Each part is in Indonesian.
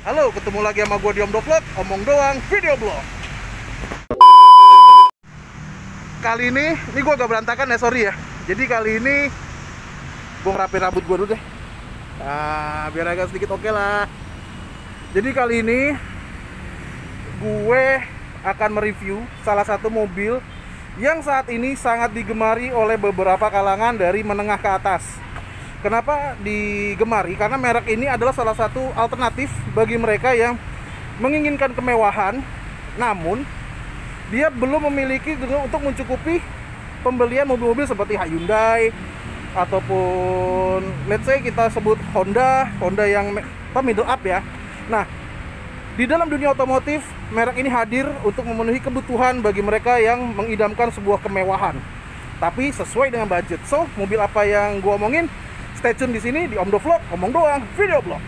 Halo, ketemu lagi sama gue di Omdo Vlog, omong doang, video blog. Kali ini gue agak berantakan ya, sorry ya. Jadi kali ini gue ngerapiin rambut gue dulu deh. Nah, biar agak sedikit oke lah. Jadi kali ini gue akan mereview salah satu mobil yang saat ini sangat digemari oleh beberapa kalangan dari menengah ke atas. Kenapa digemari? Karena merek ini adalah salah satu alternatif bagi mereka yang menginginkan kemewahan, namun dia belum memiliki untuk mencukupi pembelian mobil-mobil seperti Hyundai ataupun let's say kita sebut Honda yang middle up ya. Nah, di dalam dunia otomotif, merek ini hadir untuk memenuhi kebutuhan bagi mereka yang mengidamkan sebuah kemewahan, tapi sesuai dengan budget. So, mobil apa yang gue omongin? Stay tune di sini di Omdo Vlog, omong doang, video blog.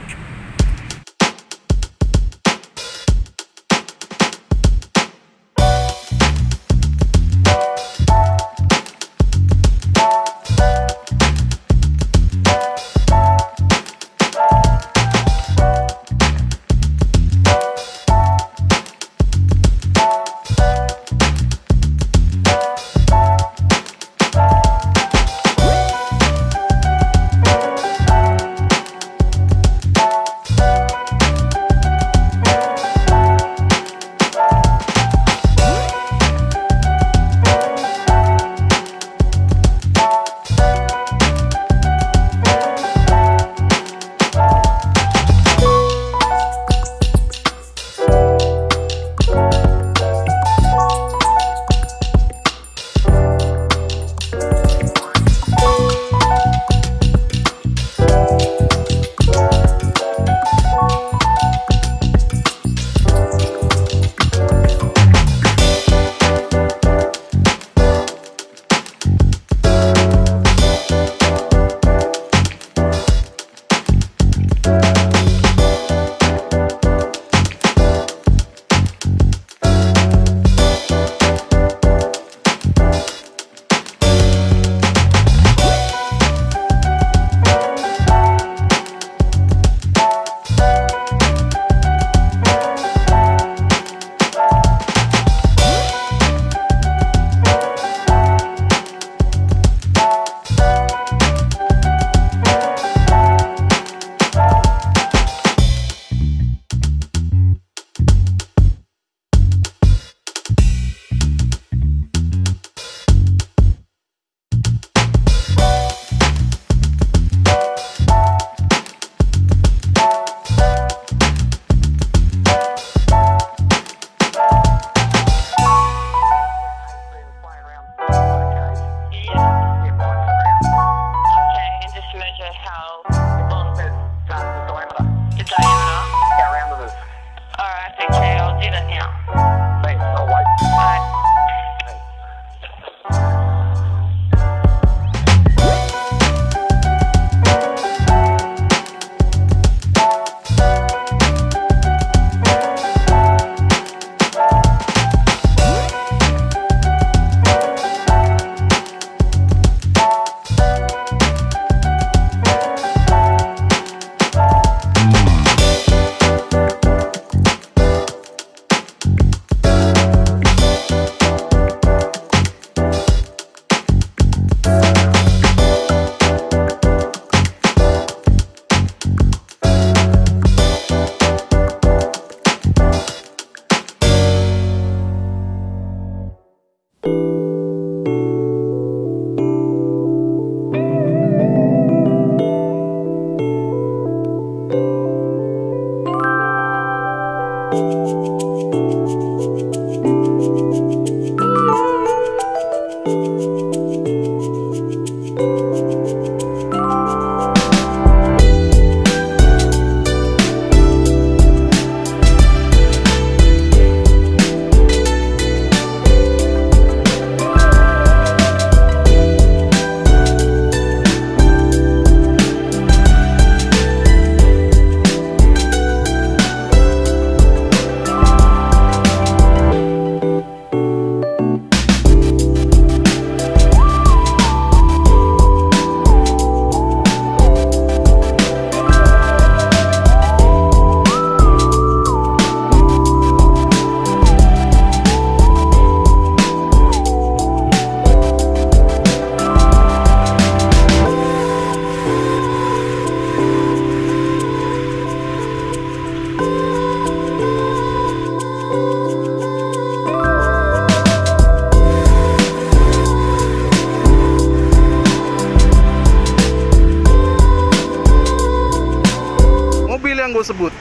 tersebut.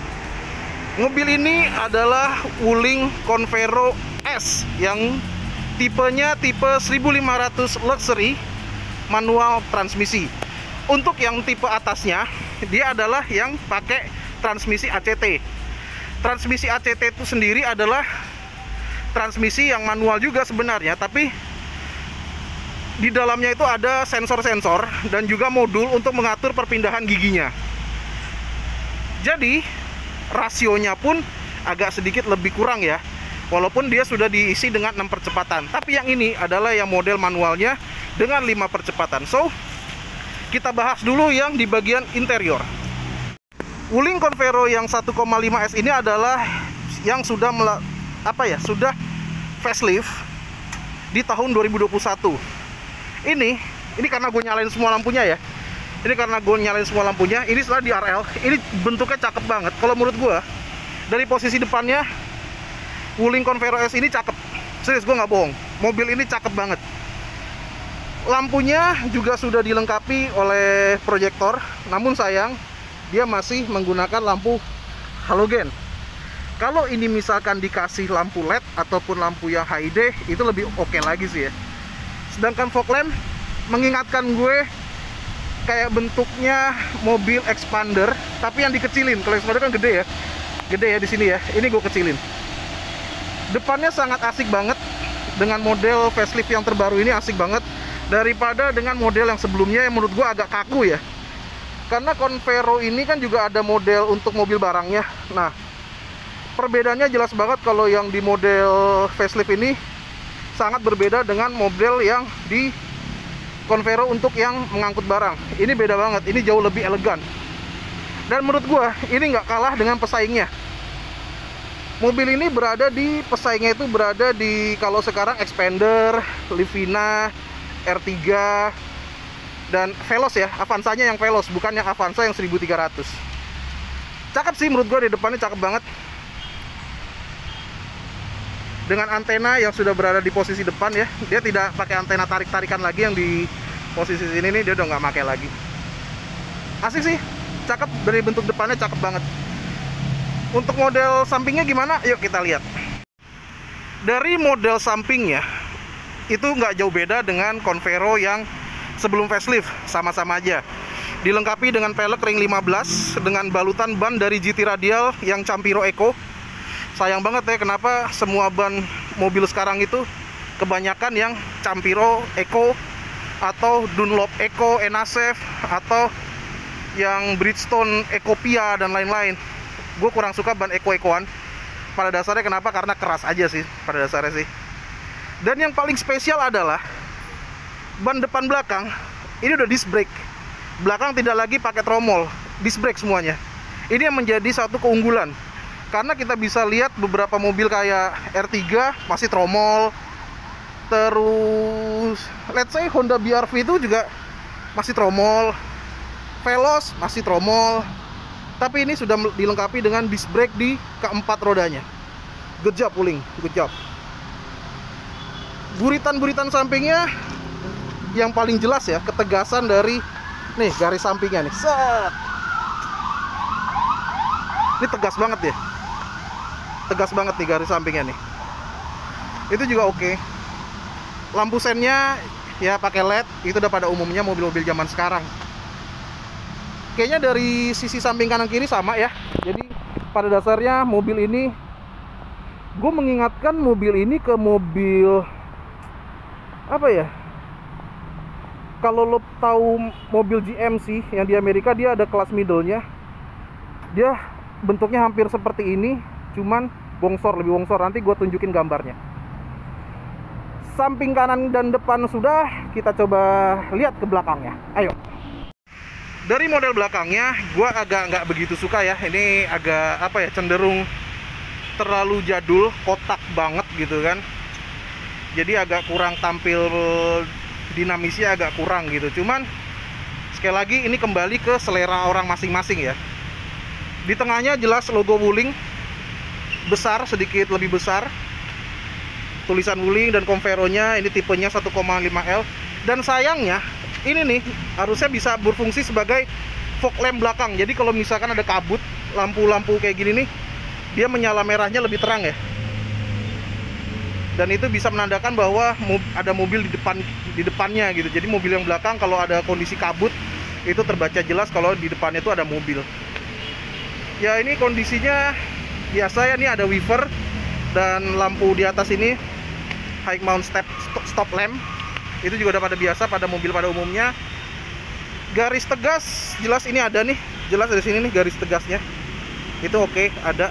Mobil ini adalah Wuling Convero S yang tipenya tipe 1500 luxury manual transmisi. Untuk yang tipe atasnya, dia adalah yang pakai transmisi ACT. Transmisi ACT itu sendiri adalah transmisi yang manual juga sebenarnya, tapi di dalamnya itu ada sensor-sensor dan juga modul untuk mengatur perpindahan giginya. Jadi rasionya pun agak sedikit lebih kurang ya, walaupun dia sudah diisi dengan 6 percepatan. Tapi yang ini adalah yang model manualnya dengan 5 percepatan. So, kita bahas dulu yang di bagian interior. Wuling Convero yang 1,5S ini adalah yang sudah sudah facelift di tahun 2021. Ini karena gue nyalain semua lampunya ya. Ini setelah di RL, ini bentuknya cakep banget. Kalau menurut gue, dari posisi depannya, Wuling Convero S ini cakep. Serius, gue nggak bohong. Mobil ini cakep banget. Lampunya juga sudah dilengkapi oleh proyektor. Namun sayang, dia masih menggunakan lampu halogen. Kalau ini misalkan dikasih lampu LED ataupun lampu yang HD, itu lebih oke lagi sih ya. Sedangkan fog lamp mengingatkan gue kayak bentuknya mobil expander, tapi yang dikecilin. Kalau expander kan gede ya di sini ya. Ini gue kecilin. Depannya sangat asik banget dengan model facelift yang terbaru ini, asik banget daripada dengan model yang sebelumnya yang menurut gue agak kaku ya. Karena Convero ini kan juga ada model untuk mobil barangnya. Nah, perbedaannya jelas banget kalau yang di model facelift ini sangat berbeda dengan model yang di Convero untuk yang mengangkut barang. Ini beda banget, ini jauh lebih elegan. Dan menurut gua ini nggak kalah dengan pesaingnya. Mobil ini pesaingnya itu berada di, kalau sekarang Expander, Livina, R3, dan Veloz ya. Avanzanya yang Veloz, bukan yang Avanza yang 1300. Cakep sih menurut gua, di depannya cakep banget. Dengan antena yang sudah berada di posisi depan ya. Dia tidak pakai antena tarik-tarikan lagi yang di posisi sini nih, dia udah nggak pakai lagi. Asik sih, cakep. Dari bentuk depannya cakep banget. Untuk model sampingnya gimana? Yuk kita lihat. Dari model sampingnya itu nggak jauh beda dengan Convero yang sebelum facelift, sama-sama aja. Dilengkapi dengan pelek ring 15 dengan balutan ban dari GT Radial yang Campiro Eco. Sayang banget ya, kenapa semua ban mobil sekarang itu kebanyakan yang Campiro Eco atau Dunlop Eco, Enasafe, atau yang Bridgestone Ecopia dan lain-lain. Gue kurang suka ban Eco-Ecoan. Pada dasarnya kenapa? Karena keras aja sih pada dasarnya sih. Dan yang paling spesial adalah ban depan belakang ini udah disc brake. Belakang tidak lagi pakai tromol, disc brake semuanya. Ini yang menjadi satu keunggulan. Karena kita bisa lihat beberapa mobil kayak R3 masih tromol. Terus let's say Honda BR-V itu juga masih tromol. Veloz masih tromol. Tapi ini sudah dilengkapi dengan disc brake di keempat rodanya. Good job Wuling, good job. Buritan-buritan sampingnya yang paling jelas ya, ketegasan dari nih garis sampingnya nih. Set. Ini tegas banget ya. Tegas banget nih garis sampingnya nih. Itu juga oke. Lampu sennya ya pakai LED, itu udah pada umumnya mobil-mobil zaman sekarang. Kayaknya dari sisi samping kanan kiri sama ya. Jadi pada dasarnya mobil ini, gue mengingatkan mobil ini ke mobil apa ya? Kalau lo tahu mobil GMC yang di Amerika, dia ada kelas middle-nya. Dia bentuknya hampir seperti ini, cuman bongsor, lebih bongsor. Nanti gue tunjukin gambarnya. Samping kanan dan depan sudah, kita coba lihat ke belakangnya. Ayo. Dari model belakangnya, gue agak nggak begitu suka ya. Ini agak apa ya, cenderung terlalu jadul, kotak banget gitu kan. Jadi agak kurang tampil, dinamisnya agak kurang gitu. Cuman sekali lagi ini kembali ke selera orang masing-masing ya. Di tengahnya jelas logo Wuling, besar, sedikit lebih besar. Tulisan Wuling dan Convero-nya ini tipenya 1,5L. Dan sayangnya ini nih harusnya bisa berfungsi sebagai fog lamp belakang. Jadi kalau misalkan ada kabut, lampu-lampu kayak gini nih, dia menyala merahnya lebih terang ya. Dan itu bisa menandakan bahwa ada mobil di depannya gitu. Jadi mobil yang belakang kalau ada kondisi kabut itu terbaca jelas kalau di depannya itu ada mobil. Ya ini kondisinya biasa ya, ini ada wiper dan lampu di atas ini high mount stop lamp. Itu juga udah pada biasa pada mobil pada umumnya. Garis tegas jelas ini ada nih, jelas dari sini nih garis tegasnya. Itu oke, ada.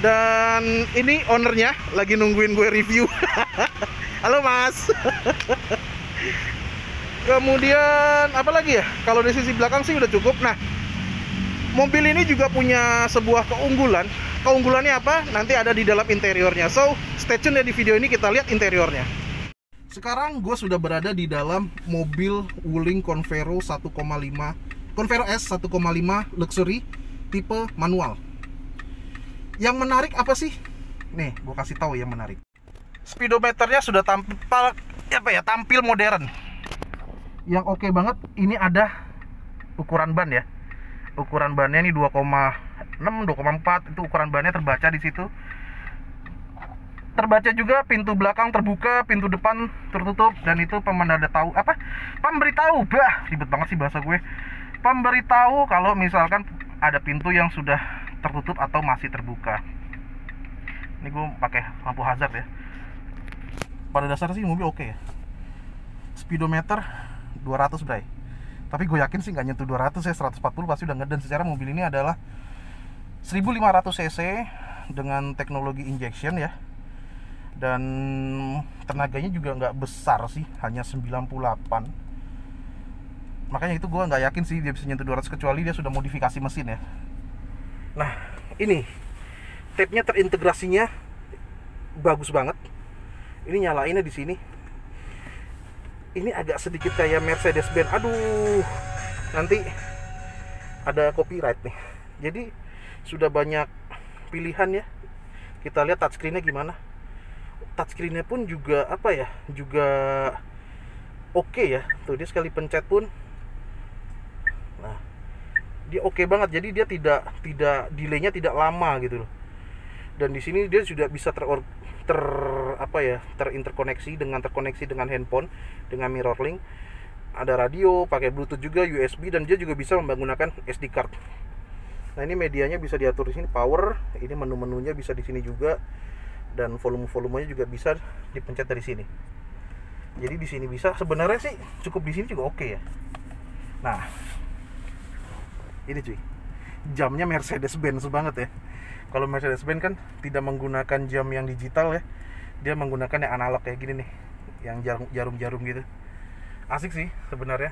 Dan ini ownernya lagi nungguin gue review. Halo mas. Kemudian apa lagi ya? Kalau di sisi belakang sih udah cukup. Nah, mobil ini juga punya sebuah keunggulan. Keunggulannya apa? Nanti ada di dalam interiornya. So, stay tune ya di video ini, kita lihat interiornya. Sekarang gue sudah berada di dalam mobil Wuling Convero 1,5 Convero S 1,5 luxury tipe manual. Yang menarik apa sih? Nih, gue kasih tahu yang menarik. Speedometernya sudah tampil modern. Yang oke banget, ini ada ukuran ban ya. Ukuran bannya ini 2,6, 2,4, itu ukuran bannya terbaca di situ. Terbaca juga pintu belakang terbuka, pintu depan tertutup, dan itu pemberitahu ribet banget sih bahasa gue. Pemberitahu kalau misalkan ada pintu yang sudah tertutup atau masih terbuka. Ini gue pakai lampu hazard ya. Pada dasarnya sih mobil oke ya. Speedometer 200 bray. Tapi gue yakin sih nggak nyentuh 200 ya, 140 pasti udah ngeden. Secara mobil ini adalah 1500 cc dengan teknologi injection ya. Dan tenaganya juga nggak besar sih, hanya 98. Makanya itu gue nggak yakin sih dia bisa nyentuh 200 kecuali dia sudah modifikasi mesin ya. Nah, ini tape-nya terintegrasinya bagus banget. Ini nyalainnya di sini. Ini agak sedikit kayak Mercedes-Benz. Aduh, nanti ada copyright nih. Jadi sudah banyak pilihan ya. Kita lihat touchscreen-nya gimana. Touchscreen-nya pun juga apa ya? Juga oke ya. Tuh dia sekali pencet pun. Nah, dia oke banget. Jadi dia tidak delay-nya tidak lama gitu loh. Dan di sini dia sudah bisa terinterkoneksi dengan handphone, dengan mirror link. Ada radio, pakai Bluetooth juga, USB, dan dia juga bisa menggunakan SD card. Nah, ini medianya bisa diatur di sini, power. Ini menu-menunya bisa di sini juga, dan volume-volumenya juga bisa dipencet dari sini. Jadi di sini bisa, sebenarnya sih cukup di sini juga oke ya. Nah, ini cuy, jamnya Mercedes-Benz banget ya. Kalau Mercedes-Benz kan tidak menggunakan jam yang digital ya, dia menggunakan yang analog kayak gini nih, yang jarum-jarum gitu. Asik sih sebenarnya.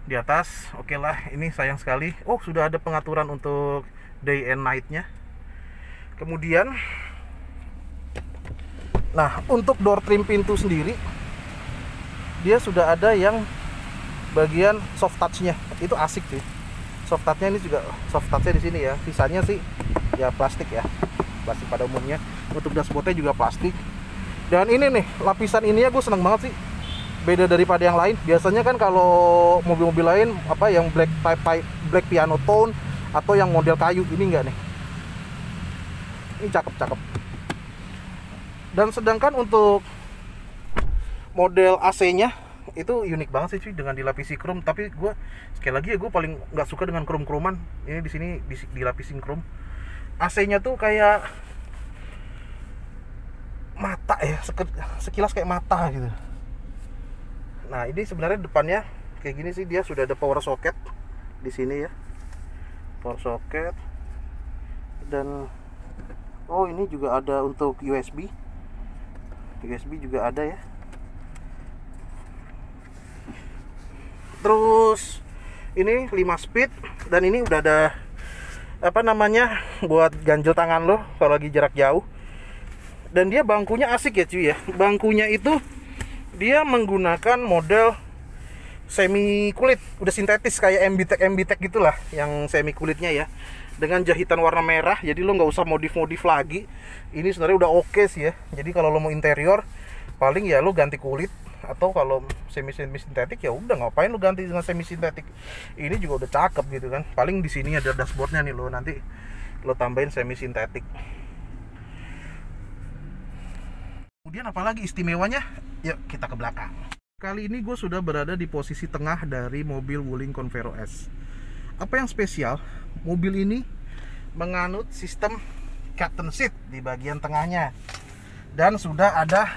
Di atas, oke lah. Ini sayang sekali. Oh, sudah ada pengaturan untuk day and night-nya. Kemudian, nah untuk door trim pintu sendiri, dia sudah ada yang bagian soft touch-nya. Itu asik sih. Soft touch-nya ini juga soft touch-nya di sini ya. Sisanya sih ya plastik ya. Plastik pada umumnya. Untuk dashboard-nya juga plastik. Dan ini nih, lapisan ininya gue seneng banget sih. Beda daripada yang lain. Biasanya kan kalau mobil-mobil lain apa yang black piano tone atau yang model kayu, ini enggak nih. Ini cakep-cakep. Dan sedangkan untuk model AC-nya itu unik banget sih cuy, dengan dilapisi chrome. Tapi gue sekali lagi ya, gue paling nggak suka dengan chrome-chroman. Ini di sini dilapisin chrome. AC-nya tuh kayak mata ya, sekilas kayak mata gitu. Nah, ini sebenarnya depannya kayak gini sih, dia sudah ada power socket di sini ya. Power socket. Dan oh, ini juga ada untuk USB. USB juga ada ya. Terus ini 5 speed, dan ini udah ada apa namanya buat ganjel tangan lo kalau lagi jarak jauh. Dan dia bangkunya asik ya cuy ya. Bangkunya itu dia menggunakan model semi kulit, udah sintetis kayak MB-Tech gitulah, yang semi kulitnya ya, dengan jahitan warna merah. Jadi lo nggak usah modif lagi. Ini sebenarnya udah oke sih ya. Jadi kalau lo mau interior, paling ya lo ganti kulit Atau kalau semi sintetik ya udah, ngapain lu ganti dengan semi sintetik, ini juga udah cakep gitu kan. Paling di sini ada dashboardnya nih, lo nanti lo tambahin semi sintetik. Kemudian apalagi istimewanya, yuk kita ke belakang. Kali ini gue sudah berada di posisi tengah dari mobil Wuling Convero S. Apa yang spesial? Mobil ini menganut sistem captain seat di bagian tengahnya, dan sudah ada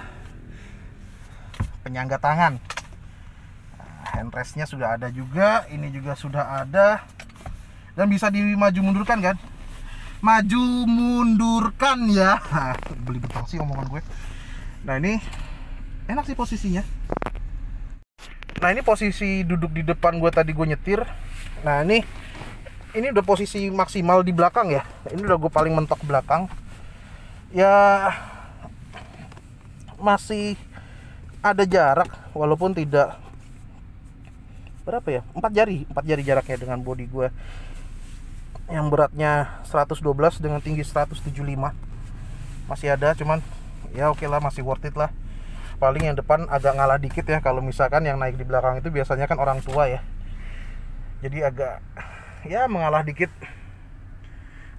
penyangga tangan. Handrestnya sudah ada juga, ini juga sudah ada, dan bisa dimaju mundurkan kan? Maju mundurkan ya. Beli betang sih omongan gue. Nah ini enak sih posisinya. Nah ini posisi duduk di depan gue, tadi gue nyetir. Nah ini udah posisi maksimal di belakang ya. Ini udah gue paling mentok belakang. Ya masih ada jarak, walaupun tidak berapa ya, 4 jari jaraknya dengan bodi gue yang beratnya 112 dengan tinggi 175. Masih ada, cuman ya oke lah, masih worth it lah. Paling yang depan agak ngalah dikit ya, kalau misalkan yang naik di belakang itu biasanya kan orang tua ya, jadi agak ya mengalah dikit.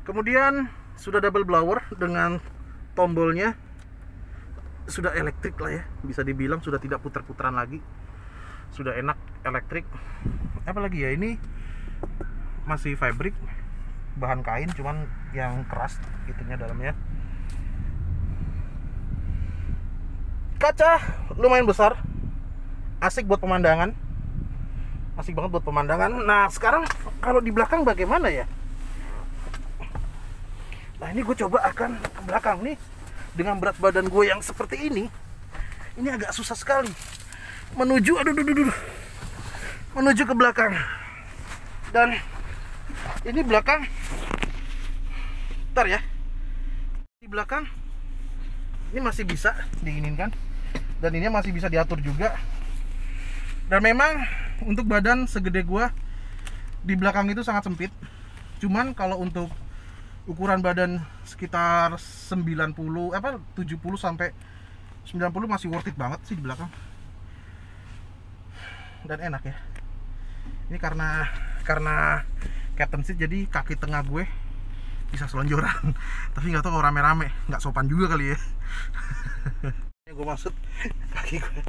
Kemudian sudah double blower dengan tombolnya sudah elektrik lah ya, bisa dibilang sudah tidak putar-putaran lagi, sudah enak elektrik. Apalagi ya, ini masih fabric, bahan kain cuman yang keras gitunya dalamnya. Kaca lumayan besar, asik buat pemandangan, asik banget buat pemandangan. Nah sekarang kalau di belakang bagaimana ya? Nah ini gue coba akan ke belakang nih. Dengan berat badan gue yang seperti ini agak susah sekali menuju menuju ke belakang. Dan ini belakang, ntar ya, di belakang ini masih bisa diinginkan, dan ini masih bisa diatur juga. Dan memang untuk badan segede gua di belakang itu sangat sempit. Cuman kalau untuk ukuran badan sekitar 70 sampai 90 masih worth it banget sih di belakang. Dan enak ya. Ini karena captain seat, jadi kaki tengah gue bisa selonjoran. Tapi nggak tahu kalau rame-rame, nggak sopan juga kali ya. Yang gue maksud, kaki gue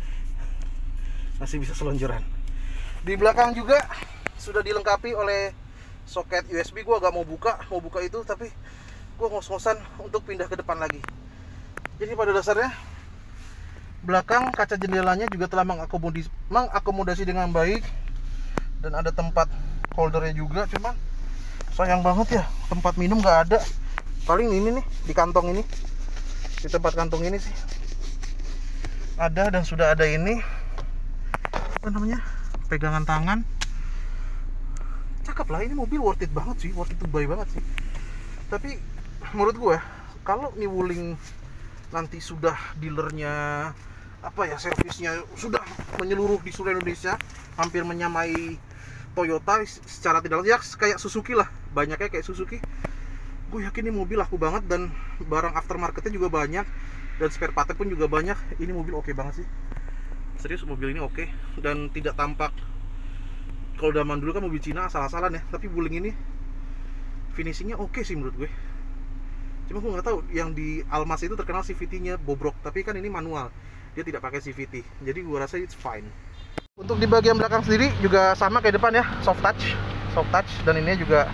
masih bisa selonjoran. Di belakang juga sudah dilengkapi oleh soket USB. Gue agak mau buka itu, tapi gue ngos-ngosan untuk pindah ke depan lagi. Jadi pada dasarnya belakang kaca jendelanya juga telah mengakomodasi dengan baik, dan ada tempat holdernya juga. Cuman sayang banget ya, tempat minum nggak ada. Paling ini nih, di kantong ini, di tempat kantong ini sih ada, dan sudah ada ini apa namanya, pegangan tangan. Cakep lah, ini mobil worth it banget sih, worth it to buy banget sih. Tapi menurut gue, kalau nih Wuling nanti sudah dealernya servisnya sudah menyeluruh di seluruh Indonesia, hampir menyamai Toyota secara tidak langsung ya, kayak Suzuki lah, banyaknya kayak Suzuki. Gue yakin ini mobil laku banget, dan barang aftermarketnya juga banyak, dan spare partnya pun juga banyak. Ini mobil oke banget sih, serius, mobil ini oke. Dan tidak tampak, kalau zaman dulu kan mobil Cina asal-asalan ya, tapi Wuling ini finishingnya oke sih menurut gue. Cuma gue nggak tahu, yang di Almas itu terkenal CVT-nya bobrok, tapi kan ini manual, dia tidak pakai CVT, jadi gue rasa it's fine. Untuk di bagian belakang sendiri juga sama kayak depan ya, soft touch, dan ini juga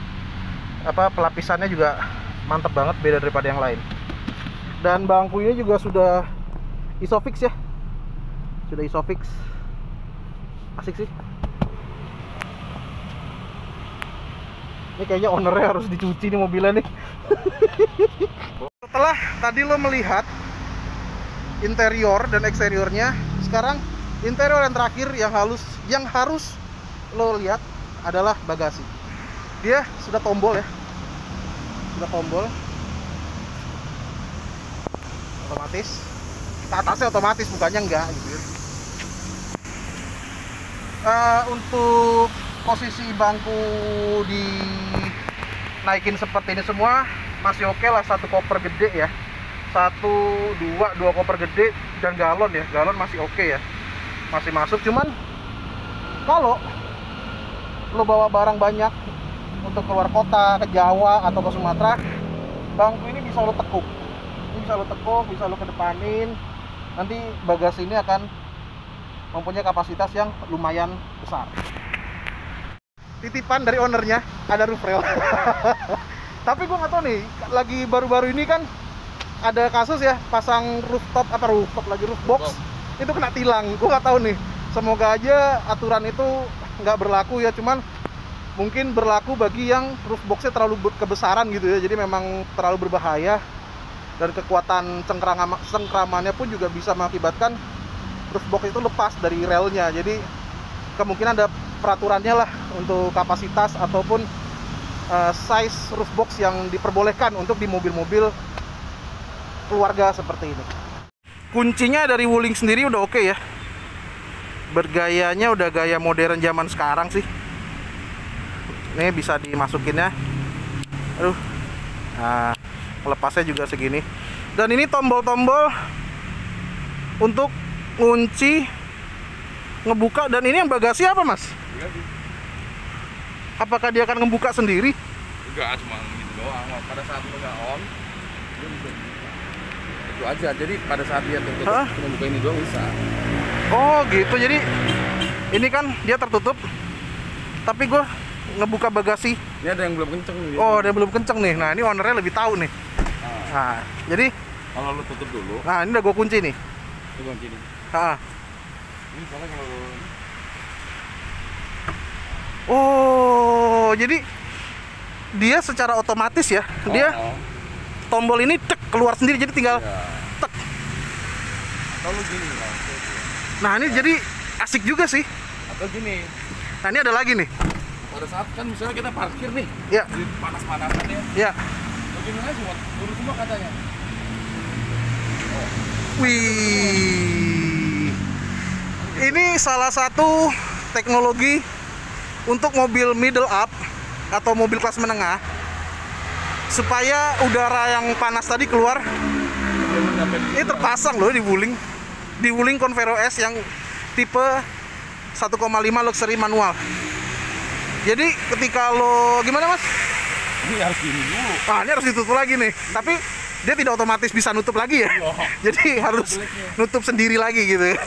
pelapisannya juga mantep banget, beda daripada yang lain. Dan bangkunya juga sudah Isofix ya, sudah Isofix, asik sih. Ini kayaknya ownernya harus dicuci nih mobilnya nih. Setelah tadi lo melihat interior dan eksteriornya, sekarang interior yang terakhir yang harus lo lihat adalah bagasi. Dia sudah tombol ya, sudah tombol otomatis. Atasnya otomatis, bukannya enggak gitu ya. Untuk posisi bangku dinaikin seperti ini semua masih oke lah. Satu koper gede ya, dua koper gede, dan galon ya, galon masih oke ya. masih masuk. Cuman kalau lo bawa barang banyak untuk keluar kota, ke Jawa atau ke Sumatera, bangku ini bisa lo tekuk. Ini bisa lo tekuk, bisa lo kedepanin. Nanti bagasi ini akan mempunyai kapasitas yang lumayan besar. Titipan dari ownernya, ada roof rail. Tapi gue nggak tahu nih, lagi baru-baru ini kan ada kasus ya, pasang roof box itu kena tilang. Gue nggak tahu nih, semoga aja aturan itu nggak berlaku ya. Cuman mungkin berlaku bagi yang roof boxnya terlalu kebesaran gitu ya, jadi memang terlalu berbahaya. Dan kekuatan cengkramannya pun juga bisa mengakibatkan roof box itu lepas dari relnya. Jadi kemungkinan ada peraturannya lah untuk kapasitas ataupun size roof box yang diperbolehkan untuk di mobil-mobil keluarga seperti ini. Kuncinya dari Wuling sendiri udah oke ya. Bergayanya udah gaya modern zaman sekarang sih. Ini bisa dimasukin ya. Aduh. Nah, lepasnya juga segini. Dan ini tombol-tombol untuk ngunci, ngebuka. Dan ini yang bagasi apa, Mas? Apakah dia akan ngebuka sendiri? Enggak, cuma gitu doang. Pada saat lo nggak on, dia bisa buka. Itu aja. Jadi pada saat dia tertutup, cuma buka ini doang bisa. Oh gitu. Jadi ini kan dia tertutup, tapi gue ngebuka bagasi. Ini ada yang belum kenceng nih. Oh, ada yang belum kenceng nih. Nah, ini ownernya lebih tahu nih. Nah, jadi kalau lo tutup dulu. Nah, ini udah gue kunci nih. Ini kunci nih. Ini soalnya kalau oh, jadi dia secara otomatis ya, dia tombol ini tek keluar sendiri, jadi tinggal tek. Atau lu gini lah. Nah, ini jadi asik juga sih. Atau gini. Nah, ini ada lagi nih. Pada saat kan misalnya kita parkir nih, ya, di panas-panasan ya. Ya. Bagaimana semua turun semua katanya. Wih. Ini salah satu teknologi untuk mobil middle up atau mobil kelas menengah, supaya udara yang panas tadi keluar. Ini terpasang loh di Wuling Convero S yang tipe 1,5 luxury manual. Jadi ketika lo gimana, Mas? Ini harus gini dulu. Ah, ini harus ditutup lagi nih. Tapi dia tidak otomatis bisa nutup lagi ya. Jadi harus nutup sendiri lagi gitu.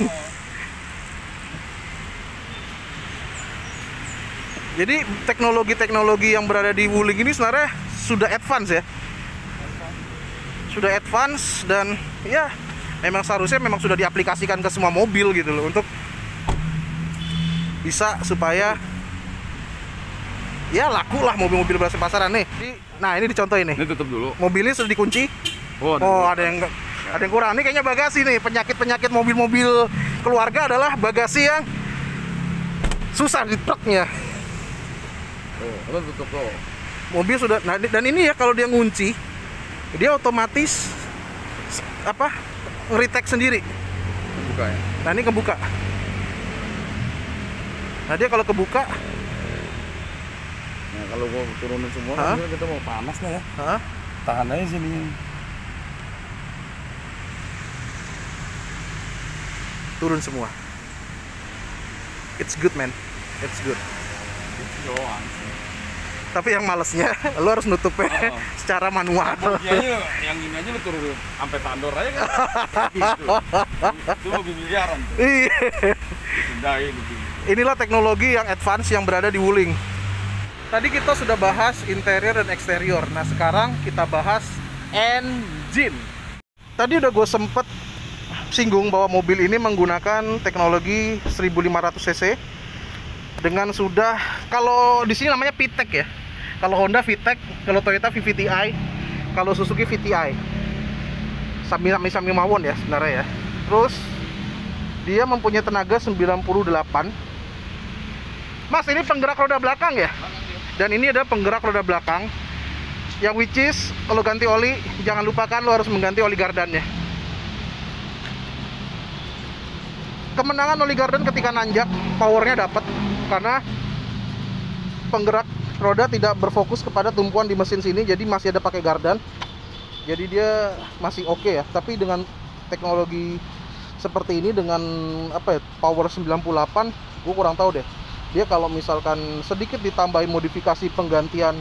Jadi teknologi-teknologi yang berada di Wuling ini sebenarnya sudah advance ya. Sudah advance dan ya memang seharusnya sudah diaplikasikan ke semua mobil gitu loh, untuk bisa supaya ya laku lah mobil-mobil berhasil pasaran nih. Nah, ini dicontohin nih. Ini tutup dulu. Mobilnya sudah dikunci. Oh, ada yang kurang. Ini kayaknya bagasi nih. Penyakit mobil-mobil keluarga adalah bagasi yang susah di truknya. Oh, tutup loh. Mobil sudah. Nah, dan ini ya kalau dia ngunci, dia otomatis nge-retake sendiri. Buka ya. Nah, ini kebuka. Nah, dia kalau kebuka. Nah, kalau gua turunin semua, kita mau panas lah ya. Tahan aja sini. Turun semua. It's good, man. It's good. Itu doang. Tapi yang malesnya, lo harus nutupnya secara manual. Iya, yang ini aja lo turun sampai tandor aja kan. Itu mobil miliaran tuh. Iya. Pindahin gitu. Inilah teknologi yang advance yang berada di Wuling. Tadi kita sudah bahas interior dan eksterior. Nah, sekarang kita bahas engine. Tadi udah gue sempet singgung bahwa mobil ini menggunakan teknologi 1500 cc dengan sudah, kalau di sini namanya VTEC ya. Kalau Honda VTEC, kalau Toyota VVTi, kalau Suzuki VTi. Sami mawon ya sebenarnya ya. Terus dia mempunyai tenaga 98. Mas, ini penggerak roda belakang ya? Dan ini ada penggerak roda belakang yang which is kalau ganti oli jangan lupakan lo harus mengganti oli gardannya. Kemenangan oli gardan ketika nanjak, powernya dapat karena penggerak roda tidak berfokus kepada tumpuan di mesin sini, jadi masih ada pakai gardan. Jadi dia masih oke ya. Tapi dengan teknologi seperti ini dengan apa ya, power 98, gue kurang tahu deh. Dia kalau misalkan sedikit ditambahin modifikasi penggantian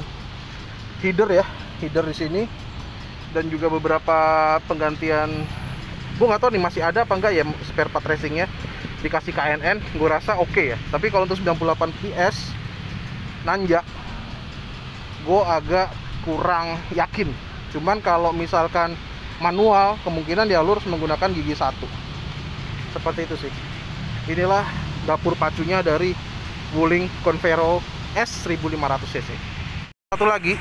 header ya, header di sini, dan juga beberapa penggantian, gue nggak tahu nih masih ada apa enggak ya spare part racingnya, dikasih KNN, gue rasa oke ya. Tapi kalau untuk 98 PS nanjak, gue agak kurang yakin. Cuman kalau misalkan manual, kemungkinan dia harus menggunakan gigi 1. Seperti itu sih. Inilah dapur pacunya dari Wuling Convero S 1500 cc. Satu lagi,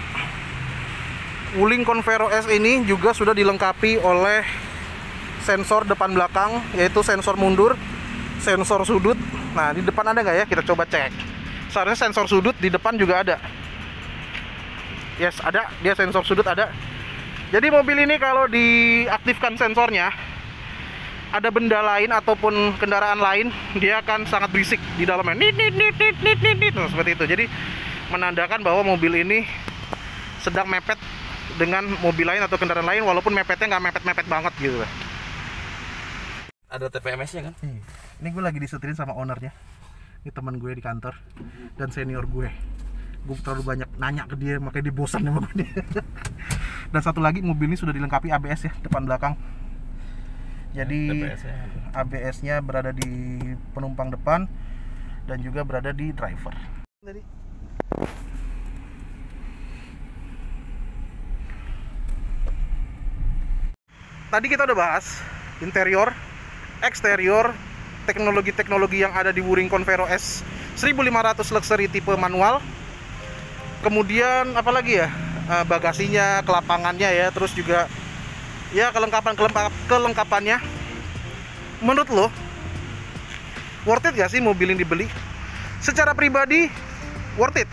Wuling Convero S ini juga sudah dilengkapi oleh sensor depan belakang, yaitu sensor mundur, sensor sudut. Nah, di depan ada nggak ya? Kita coba cek. Seharusnya sensor sudut di depan juga ada. Yes, ada. Dia sensor sudut ada. Jadi mobil ini kalau diaktifkan sensornya, ada benda lain ataupun kendaraan lain, dia akan sangat berisik di dalamnya. Nit nit nit nit nit nit nit. Nah, seperti itu. Jadi menandakan bahwa mobil ini sedang mepet dengan mobil lain atau kendaraan lain, walaupun mepetnya nggak mepet-mepet banget gitu. Ada TPMS-nya kan? Ini gue lagi disetirin sama ownernya. Ini teman gue di kantor dan senior gue. Gue terlalu banyak nanya ke dia, makanya dia bosan sama gue. Dan satu lagi, mobil ini sudah dilengkapi ABS ya, depan belakang. Jadi ABS-nya berada di penumpang depan dan juga berada di driver. Tadi kita udah bahas interior, eksterior, teknologi-teknologi yang ada di Wuling Convero S 1500 Luxury tipe manual. Kemudian apalagi ya, bagasinya, kelapangannya ya, terus juga ya kelengkapannya. Menurut lo worth it gak sih mobil ini dibeli? Secara pribadi worth it.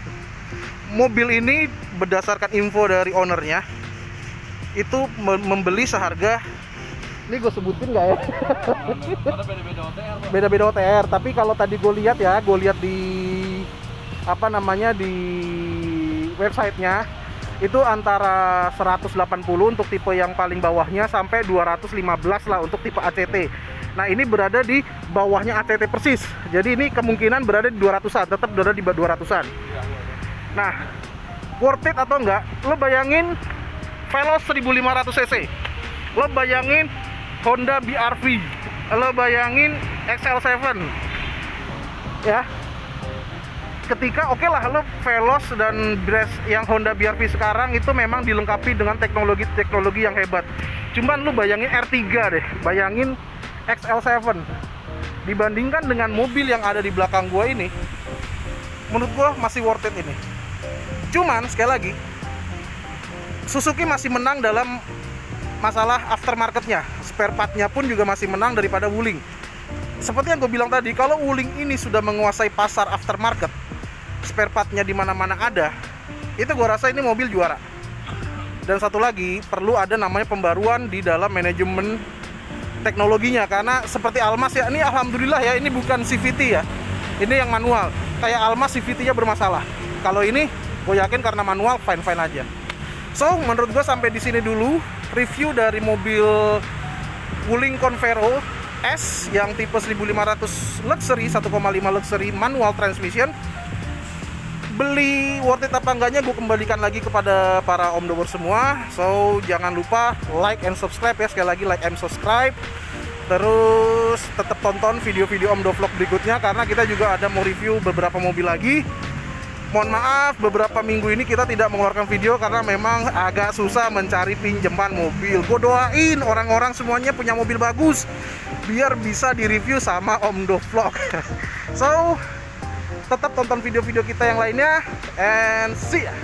Mobil ini berdasarkan info dari ownernya itu membeli seharga, ini gue sebutin nggak ya? Beda-beda OTR. Tapi kalau tadi gue lihat ya, gue lihat di apa namanya, di websitenya, itu antara 180 untuk tipe yang paling bawahnya sampai 215 lah untuk tipe ACT. Nah, ini berada di bawahnya ACT persis. Jadi ini kemungkinan berada di 200-an, tetap berada di 200-an. Nah, worth it atau enggak? Lo bayangin Veloz 1500 cc, lo bayangin Honda BR-V, lo bayangin XL7 ya. Ketika oke lah, lo Veloz dan Brez yang Honda BR-V sekarang itu memang dilengkapi dengan teknologi yang hebat. Cuman lo bayangin R3 deh, bayangin XL7, dibandingkan dengan mobil yang ada di belakang gua ini, menurut gua masih worth it ini. Cuman sekali lagi, Suzuki masih menang dalam masalah aftermarketnya, spare partnya pun juga masih menang daripada Wuling. Seperti yang gue bilang tadi, kalau Wuling ini sudah menguasai pasar aftermarket, spare partnya di mana-mana ada, itu gue rasa ini mobil juara. Dan satu lagi, perlu ada namanya pembaruan di dalam manajemen teknologinya, karena seperti Almas ya, ini alhamdulillah ya, ini bukan CVT ya, ini yang manual. Kayak Almas CVT-nya bermasalah. Kalau ini, gue yakin karena manual fine-fine aja. So, menurut gue sampai di sini dulu review dari mobil Wuling Convero S yang tipe 1500 Luxury, 1,5 Luxury manual transmission. Beli worth it apa enggaknya gue kembalikan lagi kepada para omnivore semua. So, jangan lupa like and subscribe ya, sekali lagi like and subscribe. Terus tetap tonton video-video Omdo Vlog berikutnya, karena kita juga ada mau review beberapa mobil lagi. Mohon maaf, beberapa minggu ini kita tidak mengeluarkan video karena memang agak susah mencari pinjaman mobil. Gue doain orang-orang semuanya punya mobil bagus biar bisa direview sama Omdo Vlog. So, tetap tonton video-video kita yang lainnya, and see ya.